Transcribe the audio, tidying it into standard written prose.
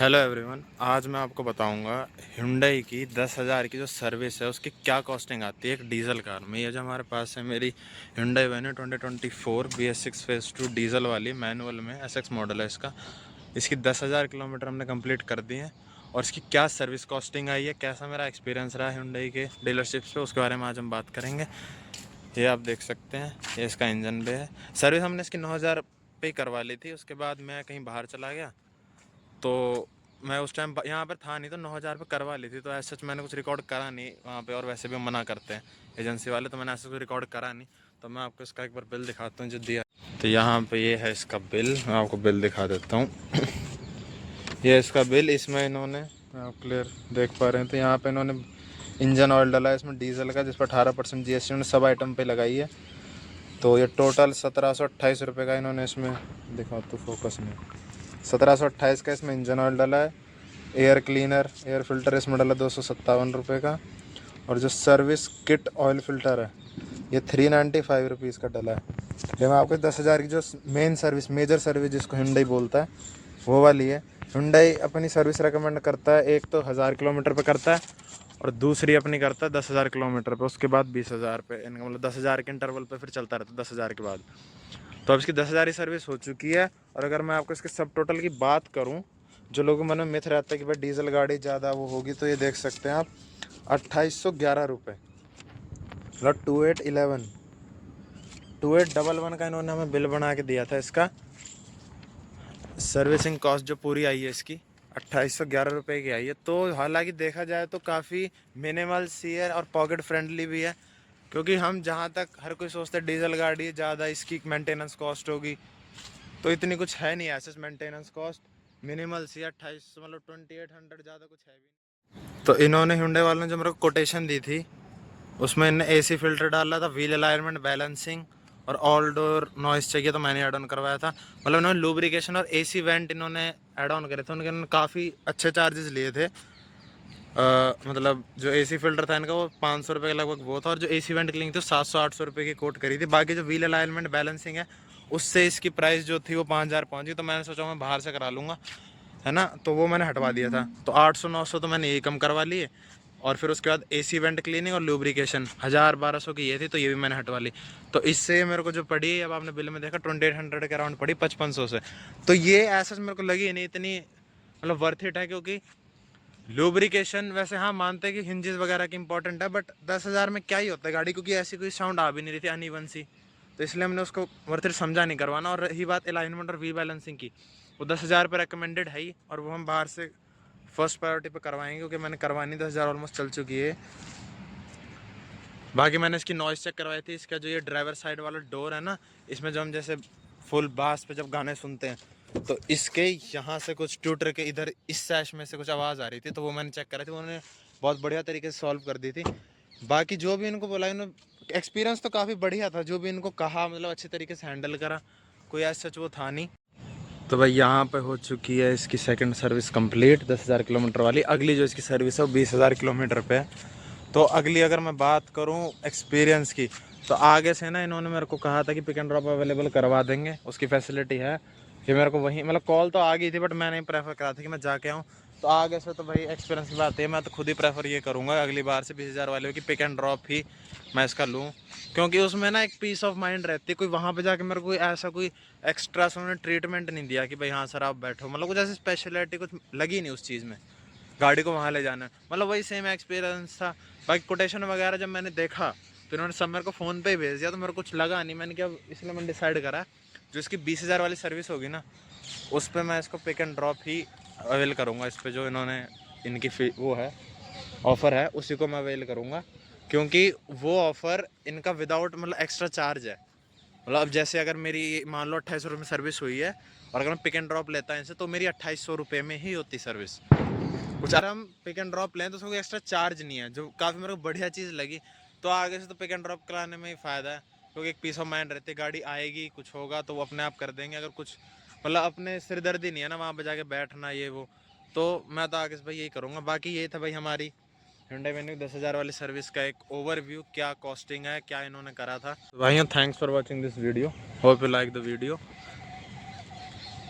Hello everyone, आज मैं आपको बताऊंगा Hyundai की 10,000 की जो सर्विस है उसकी क्या कॉस्टिंग आती है एक डीजल कार में। ये जो हमारे पास है मेरी Hyundai Venue 2024 BS6 phase 2 diesel वाली मैनुअल में SX मॉडल है इसका। इसकी 10,000 किलोमीटर हमने कंप्लीट कर दी है और इसकी क्या सर्विस कॉस्टिंग आई है, कैसा मेरा एक्सपीरियंस रहा Hyundai के डीलरशिप्स पे, उसके बारे में आज हम बात करेंगे। ये आप देख सकते हैं, ये इसका इंजन पे है। सर्विस हमने इसकी 9,000 पे ही करवा ली थी। उसके बाद मैं कहीं बाहर चला गया तो मैं उस टाइम यहाँ पर था नहीं, तो 9,000 पे करवा ली थी। तो ऐसा सच मैंने कुछ रिकॉर्ड करा नहीं वहाँ पे, और वैसे भी मना करते हैं एजेंसी वाले, तो मैंने ऐसा कुछ रिकॉर्ड करा नहीं। तो मैं आपको इसका एक बार बिल दिखाता हूँ जो दिया। तो यहाँ पे ये है इसका बिल, मैं आपको बिल दिखा देता हूँ। ये इसका बिल, इसमें इन्होंने, आप क्लियर देख पा रहे हैं, तो यहाँ पर इन्होंने इंजन ऑयल डाला है इसमें डीजल का, जिस पर 18% GST उन्होंने सब आइटम पर लगाई है। तो ये टोटल 1,728 रुपये का इन्होंने इसमें दिखा तो फोकस में 1,728 का इसमें इंजन ऑयल डाला है। एयर क्लीनर, एयर फिल्टर इसमें डाला 257 रुपये का। और जो सर्विस किट ऑयल फिल्टर है ये 395 रुपीज़ का डाला है। ये मैं आपको 10,000 की जो मेन सर्विस, मेजर सर्विस जिसको Hyundai बोलता है, वो वाली है। Hyundai अपनी सर्विस रेकमेंड करता है, एक तो 1,000 किलोमीटर पे करता है और दूसरी अपनी करता है 10,000 किलोमीटर पे, उसके बाद 20,000 पे, इनका मतलब 10,000 के इंटरवल पे फिर चलता रहता है 10,000 के बाद। तो अब इसकी 10,000 की सर्विस हो चुकी है। और अगर मैं आपको इसके सब टोटल की बात करूं, जो लोगों के मन में मिथ रहता है कि भाई डीजल गाड़ी ज़्यादा वो होगी, तो ये देख सकते हैं आप 2,811 रुपये, मतलब 2811 का इन्होंने हमें बिल बना के दिया था। इसका सर्विसिंग कॉस्ट जो पूरी आई है इसकी 2,811 रुपये की आई है। तो हालांकि देखा जाए तो काफ़ी मिनिमल सी है और पॉकेट फ्रेंडली भी है, क्योंकि हम जहाँ तक हर कोई सोचते हैं डीजल गाड़ी ज़्यादा इसकी मेंटेनेंस कॉस्ट होगी, तो इतनी कुछ है नहीं। ऐसे मेंटेनेंस कॉस्ट मिनिमल सी 28, मतलब 2,800, ज़्यादा कुछ है भी। तो इन्होंने Hyundai वालों ने जो मेरे को कोटेशन दी थी उसमें इन्हें AC फिल्टर डाला था, व्हील अलाइनमेंट, बैलेंसिंग और ऑल डोर नॉइस चाहिए तो मैंने ऐड ऑन करवाया था। मतलब इन्होंने लुब्रिकेशन और AC वेंट इन्होंने ऐड ऑन करे थे। उन्होंने काफ़ी अच्छे चार्जेस लिए थे। मतलब जो AC फिल्टर था इनका वो 500 रुपये के लगभग वो था, और जो AC वेंट क्लीनिंग थी 700-800 रुपये की कोट करी थी। बाकी जो व्हील अलाइनमेंट बैलेंसिंग है उससे इसकी प्राइस जो थी वो 5,000 पहुंची। तो मैंने सोचा मैं बाहर से करा लूँगा, है ना, तो वो मैंने हटवा दिया था। तो 800-900 तो मैंने यही कम करवा लिए। और फिर उसके बाद AC वेंट क्लीनिंग और लुब्रिकेशन 1,000-1,200 की ये थी, तो ये भी मैंने हटवा ली। तो इससे मेरे को जो पड़ी, अब आपने बिल में देखा 2,800 के अराउंड पड़ी 5,500 से। तो ये ऐसा मेरे को लगी नहीं इतनी, मतलब वर्थ इट है, क्योंकि लुब्रिकेशन वैसे हाँ मानते हैं कि हिंजेस वगैरह की इंपॉर्टेंट है, बट 10,000 में क्या ही होता है गाड़ी, क्योंकि ऐसी कोई साउंड आ भी नहीं रही थी अनइवन सी। तो इसलिए हमने उसको वर्थ इट समझा नहीं करवाना। और रही बात अलाइनमेंट और वी बैलेंसिंग की, वो 10,000 पर रिकमेंडेड है ही, और वो हम बाहर से फर्स्ट प्रायोरिटी पे करवाएंगे, क्योंकि मैंने करवानी 10,000 ऑलमोस्ट चल चुकी है। बाकी मैंने इसकी नॉइस चेक करवाई थी। इसका जो ये ड्राइवर साइड वाला डोर है ना, इसमें जो हम जैसे फुल बास पे जब गाने सुनते हैं, तो इसके यहाँ से कुछ ट्यूटर के इधर इस सैश में से कुछ आवाज़ आ रही थी, तो वो मैंने चेक करी थी, उन्होंने बहुत बढ़िया तरीके से सॉल्व कर दी थी। बाकी जो भी इनको बोला, इन्होंने एक्सपीरियंस तो काफ़ी बढ़िया था, जो भी इनको कहा मतलब अच्छे तरीके से हैंडल करा, कोई ऐसा सच वो था नहीं। तो भाई यहाँ पे हो चुकी है इसकी सेकंड सर्विस कंप्लीट 10,000 किलोमीटर वाली। अगली जो इसकी सर्विस है वो 20,000 किलोमीटर पे है। तो अगली अगर मैं बात करूँ एक्सपीरियंस की, तो आगे से ना इन्होंने मेरे को कहा था कि पिक एंड ड्रॉप अवेलेबल करवा देंगे, उसकी फैसिलिटी है। कि मेरे को वहीं, मतलब कॉल तो आ गई थी, बट मैंने प्रेफर करा था कि मैं जाके आऊँ। तो आगे से तो भाई एक्सपीरियंस की बात है, मैं तो खुद ही प्रेफर ये करूँगा अगली बार से 20,000 वाले की पिक एंड ड्रॉप ही मैं इसका लूँ, क्योंकि उसमें ना एक पीस ऑफ माइंड रहती है। कोई वहाँ पे जाके मेरे को ऐसा कोई एक्स्ट्रा से उन्होंने ट्रीटमेंट नहीं दिया कि भाई हाँ सर आप बैठो, मतलब कुछ ऐसी स्पेशलिटी कुछ लगी नहीं उस चीज़ में, गाड़ी को वहाँ ले जाना है, मतलब वही सेम एक्सपीरियंस था। बाकी कोटेशन वगैरह जब मैंने देखा तो इन्होंने सब मेरे को फ़ोन पे ही भेज दिया, तो मेरे को कुछ लगा नहीं। मैंने क्या, इसलिए मैंने डिसाइड करा जो इसकी 20,000 वाली सर्विस होगी ना, उस पर मैं इसको पिक एंड ड्रॉप ही अवेल करूँगा। इस पर जो इन्होंने इनकी वो है, ऑफ़र है, उसी को मैं अवेल करूँगा, क्योंकि वो ऑफ़र इनका विदाउट मतलब एक्स्ट्रा चार्ज है। मतलब अब जैसे अगर मेरी मान लो 2,800 में सर्विस हुई है, और अगर मैं पिक एंड ड्रॉप लेता है इनसे, तो मेरी 2,800 रुपये में ही होती सर्विस। कुछ अगर हम पिक एंड ड्रॉप लें तो उसको एक्स्ट्रा चार्ज नहीं है, जो काफ़ी मेरे को बढ़िया चीज़ लगी। तो आगे से तो पिक एंड ड्रॉप कराने में ही फ़ायदा है, क्योंकि एक पीस ऑफ माइंड रहती है, गाड़ी आएगी कुछ होगा तो वो अपने आप कर देंगे। अगर कुछ मतलब अपने सिरदर्दी नहीं है ना वहाँ पे जाके बैठना ये वो, तो मैं तो आगे से भाई यही करूँगा। बाकी ये था भाई हमारी Hyundai Venue 10,000 वाली सर्विस का एक ओवरव्यू, क्या कॉस्टिंग है, क्या इन्होंने करा था। तो भाइयों, thanks for watching this video, hope you like the video.